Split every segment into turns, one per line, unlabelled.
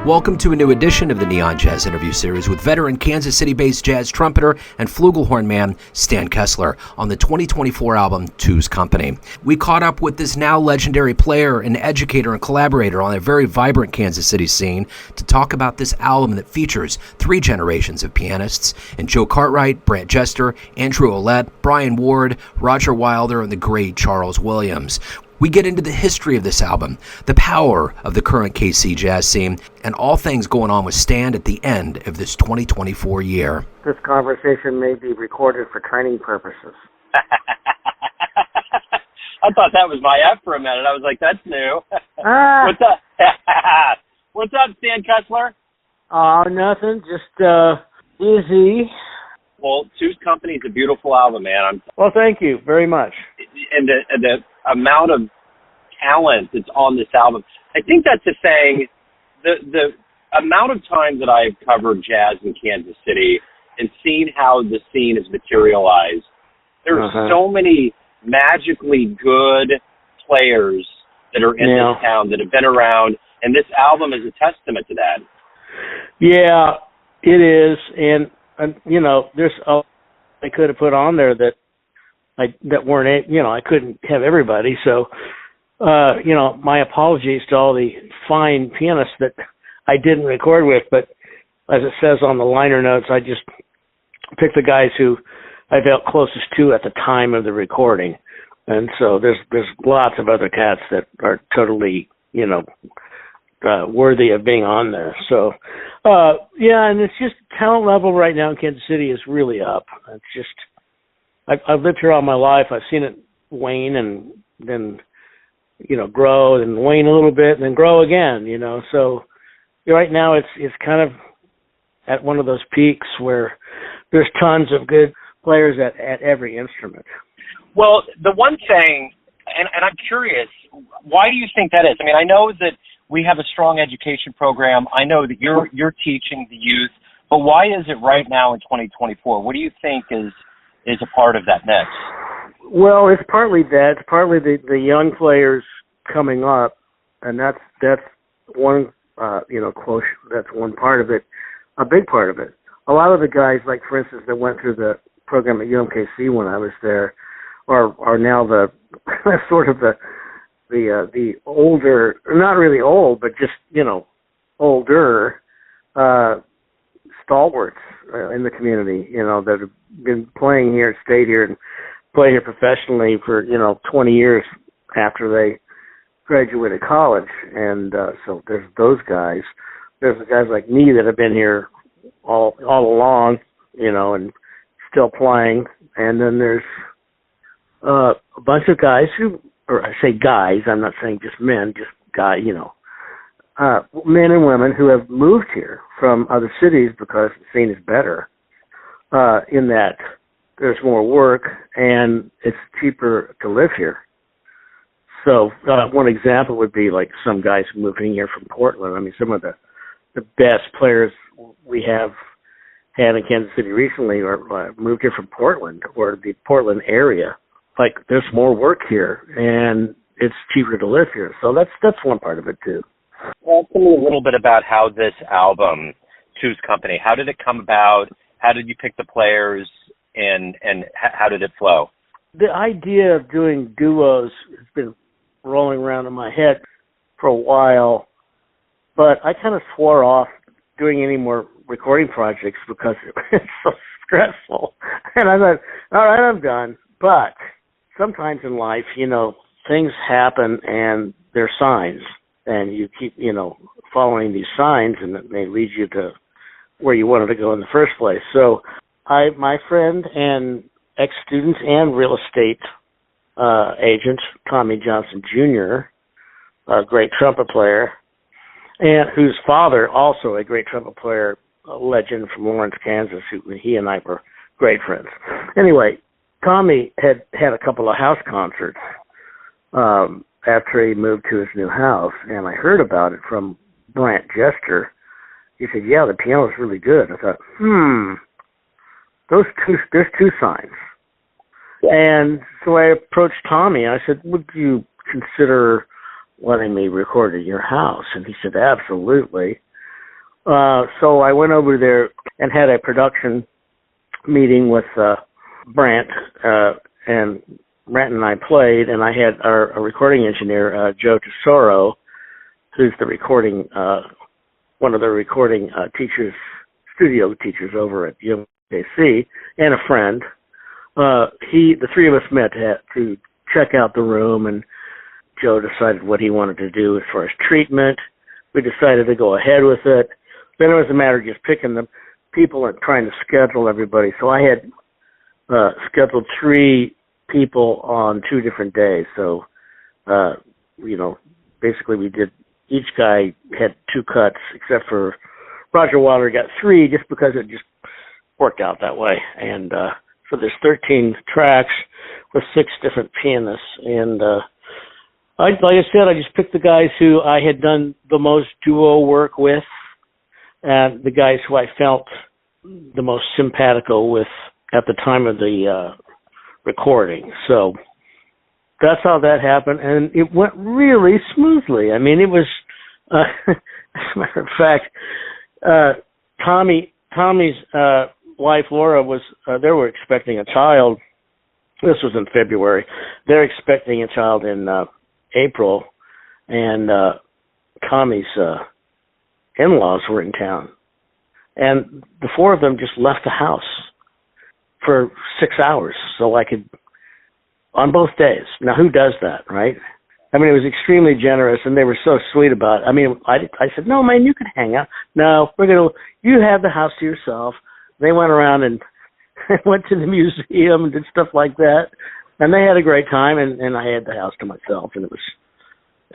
Welcome to a new edition of the Neon Jazz interview series with veteran Kansas City-based jazz trumpeter and flugelhorn man Stan Kessler on the 2024 album Two's Company. We caught up with this now legendary player and educator and collaborator on a very vibrant Kansas City scene to talk about this album that features three generations of pianists and Joe Cartwright, Brant Jester, Andrew Ouellette, Brian Ward, Roger Wilder, and the great Charles Williams. We get into the history of this album, the power of the current KC jazz scene, and all things going on with Stan at the end of this 2024 year.
This conversation may be recorded for training purposes.
I thought that was my F for a minute. I was like, that's new. What's up? What's up, Stan Kessler?
Nothing. Just busy.
Well, Two's Company is a beautiful album, man.
Well, thank you very much.
And the amount of talent that's on this album, I think that's the thing. The amount of times that I've covered jazz in Kansas City and seen how the scene is materialized, there are so many magically good players that are in this town that have been around, and this album is a testament to that.
Yeah, it is, and you know, there's I could have put on there that weren't, you know, I couldn't have everybody. So, you know, my apologies to all the fine pianists that I didn't record with. But as it says on the liner notes, I just picked the guys who I felt closest to at the time of the recording. And so there's lots of other cats that are totally, you know, worthy of being on there. So, yeah, and it's just talent level right now in Kansas City is really up. It's just, I've lived here all my life. I've seen it wane and then, you know, grow and wane a little bit and then grow again, you know. So right now it's kind of at one of those peaks where there's tons of good players at every instrument.
Well, the one thing, and I'm curious, why do you think that is? I mean, I know that we have a strong education program. I know that you're teaching the youth, but why is it right now in 2024? What do you think is a part of that mix?
Well, it's partly that. It's partly the young players coming up, and that's one you know, quotient. That's one part of it. A big part of it. A lot of the guys, like for instance, that went through the program at UMKC when I was there, are now the sort of the older, not really old, but just, you know, older stalwarts in the community, you know, that have been playing here, stayed here, and played here professionally for, you know, 20 years after they graduated college. And so there's those guys. There's the guys like me that have been here all along, you know, and still playing. And then there's a bunch of guys who, or I say guys, I'm not saying just men, just guys, you know, men and women who have moved here from other cities because the scene is better, in that there's more work and it's cheaper to live here. So one example would be like some guys moving here from Portland. I mean, some of the best players we have had in Kansas City recently are moved here from Portland or the Portland area. Like, there's more work here, and it's cheaper to live here. So that's one part of it, too.
Well, tell me a little bit about how this album, Two's Company, how did it come about? How did you pick the players, and how did it flow?
The idea of doing duos has been rolling around in my head for a while, but I kind of swore off doing any more recording projects because it's so stressful. And I thought, all right, I'm done. But sometimes in life, you know, things happen and they're signs, and you keep, you know, following these signs, and it may lead you to where you wanted to go in the first place. So my friend and ex-student and real estate agent, Tommy Johnson Jr., a great trumpet player, and whose father, also a great trumpet player, a legend from Lawrence, Kansas, he and I were great friends. Anyway, Tommy had a couple of house concerts after he moved to his new house, and I heard about it from Brant Jester. He said, yeah, the piano's really good. I thought, there's two signs. And so I approached Tommy. I said, would you consider letting me record at your house? And he said, absolutely. So I went over there and had a production meeting with Brant, and Brant and I played, and I had our recording engineer, Joe Cartwright, who's the recording, one of the recording teachers, studio teachers over at UMKC, and a friend. The three of us met to check out the room, and Joe decided what he wanted to do as far as treatment. We decided to go ahead with it. Then it was a matter of just picking the people and trying to schedule everybody. So I had scheduled 3 people on 2 different days. So, basically we did, each guy had 2 cuts, except for Roger Wilder got 3 just because it just worked out that way. And so there's 13 tracks with 6 different pianists. And like I said, I just picked the guys who I had done the most duo work with, and the guys who I felt the most simpatico with at the time of the recording. So that's how that happened, and it went really smoothly. I mean, it was, as a matter of fact, Tommy's wife, Laura, they were expecting a child. This was in February. They're expecting a child in April, and Tommy's in-laws were in town. And the 4 of them just left the house for 6 hours so I could, on both days. Now, who does that, right? I mean, it was extremely generous, and they were so sweet about it. I mean, I said, no, man, you can hang out. No, you have the house to yourself. They went around and went to the museum and did stuff like that. And they had a great time, and I had the house to myself, and it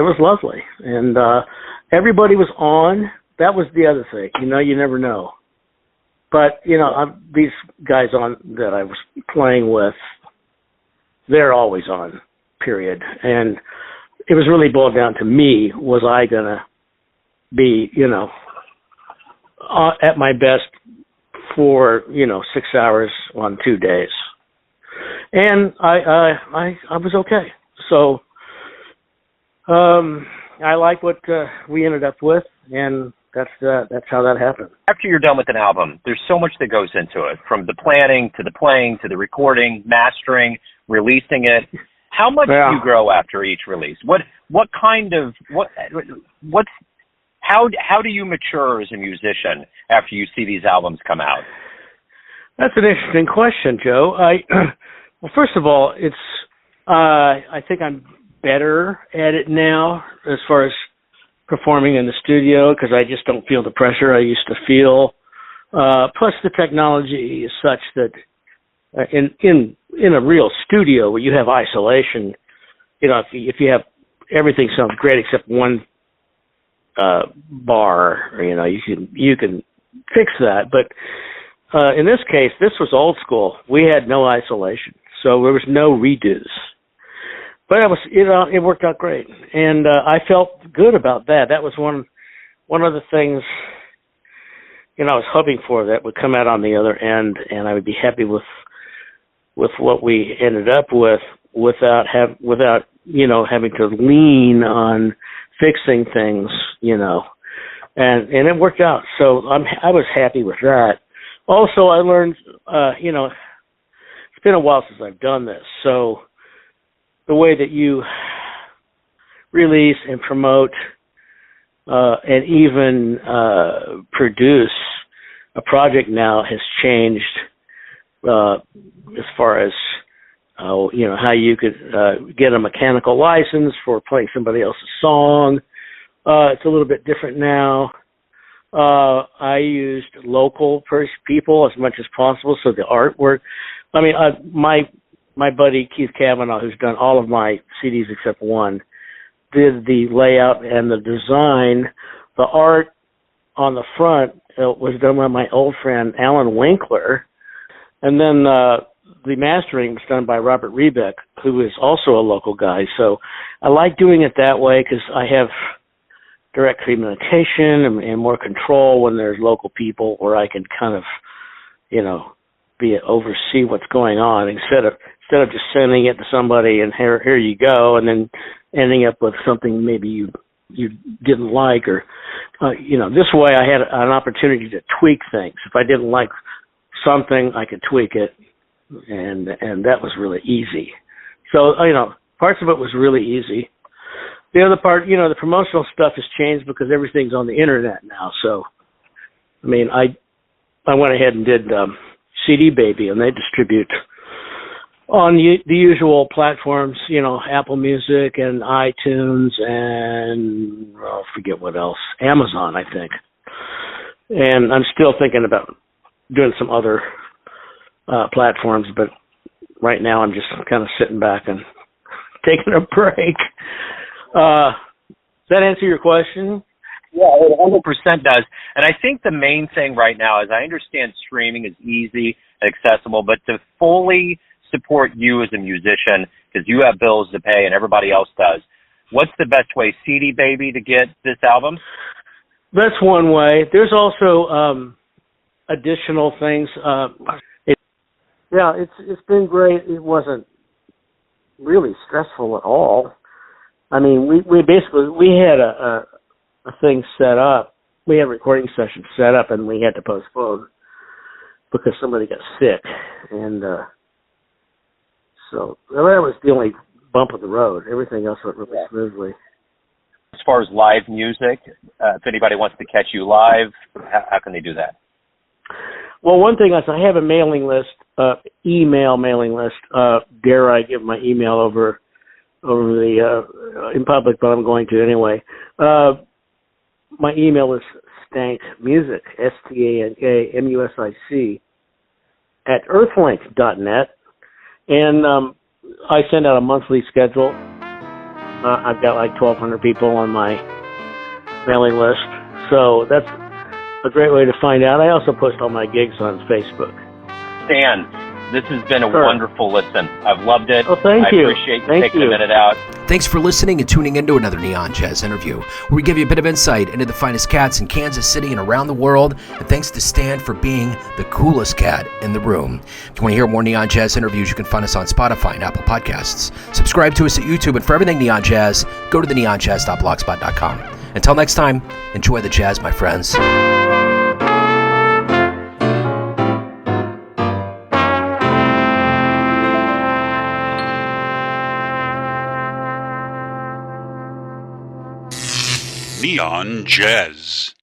was lovely. And everybody was on. That was the other thing. You never know. But, these guys on that I was playing with, they're always on, period. And it was really boiled down to me. Was I going to be, at my best for, 6 hours on 2 days? And I was okay. So I like what we ended up with, and that's how that happened.
After you're done with an album, there's so much that goes into it, from the planning to the playing to the recording, mastering, releasing it. How much do you grow after each release? How do you mature as a musician after you see these albums come out?
That's an interesting question, Joe. Well, first of all, it's I think I'm better at it now as far as performing in the studio, because I just don't feel the pressure I used to feel. Plus, the technology is such that in a real studio where you have isolation, if you have everything sounds great except one bar, you can fix that. But in this case, this was old school. We had no isolation, so there was no redos. But it worked out great, and I felt good about that. That was one of the things, I was hoping for, that would come out on the other end, and I would be happy with what we ended up with without having to lean on fixing things, and it worked out. So I was happy with that. Also, I learned, it's been a while since I've done this, so the way that you release and promote and even produce a project now has changed as far as how you could get a mechanical license for playing somebody else's song. It's a little bit different now. I used local people as much as possible, so the artwork. I mean, my buddy Keith Cavanaugh, who's done all of my CDs except one, did the layout and the design. The art on the front was done by my old friend Alan Winkler, and then the mastering was done by Robert Rebeck, who is also a local guy. So I like doing it that way because I have direct communication and more control when there's local people, where I can kind of, oversee what's going on instead of just sending it to somebody and here you go, and then ending up with something maybe you you didn't like, or this way I had an opportunity to tweak things. If I didn't like something, I could tweak it, and that was really easy. So parts of it was really easy. The other part, the promotional stuff has changed because everything's on the internet now. So, I mean, I went ahead and did CD Baby, and they distribute on the usual platforms, Apple Music and iTunes and I forget what else, Amazon, I think. And I'm still thinking about doing some other platforms, but right now I'm just kind of sitting back and taking a break. Does that answer your question?
Yeah, it 100% does. And I think the main thing right now is I understand streaming is easy, accessible, but to fully support you as a musician, because you have bills to pay and everybody else does, what's the best way? CD Baby to get this album?
That's one way. There's also additional things. It's been great. It wasn't really stressful at all. I mean, we had a thing set up. We had recording sessions set up, and we had to postpone because somebody got sick, and so that was the only bump of the road. Everything else went really smoothly.
As far as live music, if anybody wants to catch you live, how can they do that?
Well, one thing is I have a mailing list, email mailing list. Dare I give my email over the in public, but I'm going to anyway. My email is stankmusic, STANKMUSIC, @earthlink.net, and I send out a monthly schedule. I've got like 1,200 people on my mailing list, so that's a great way to find out. I also post all my gigs on Facebook.
Stan, this has been a wonderful listen. I've loved it.
Oh, thank you.
I appreciate you taking a minute out.
Thanks for listening and tuning into another Neon Jazz interview, where we give you a bit of insight into the finest cats in Kansas City and around the world. And thanks to Stan for being the coolest cat in the room. If you want to hear more Neon Jazz interviews, you can find us on Spotify and Apple Podcasts. Subscribe to us at YouTube, and for everything Neon Jazz, go to theneonjazz.blogspot.com. Until next time, enjoy the jazz, my friends.
Neon Jazz.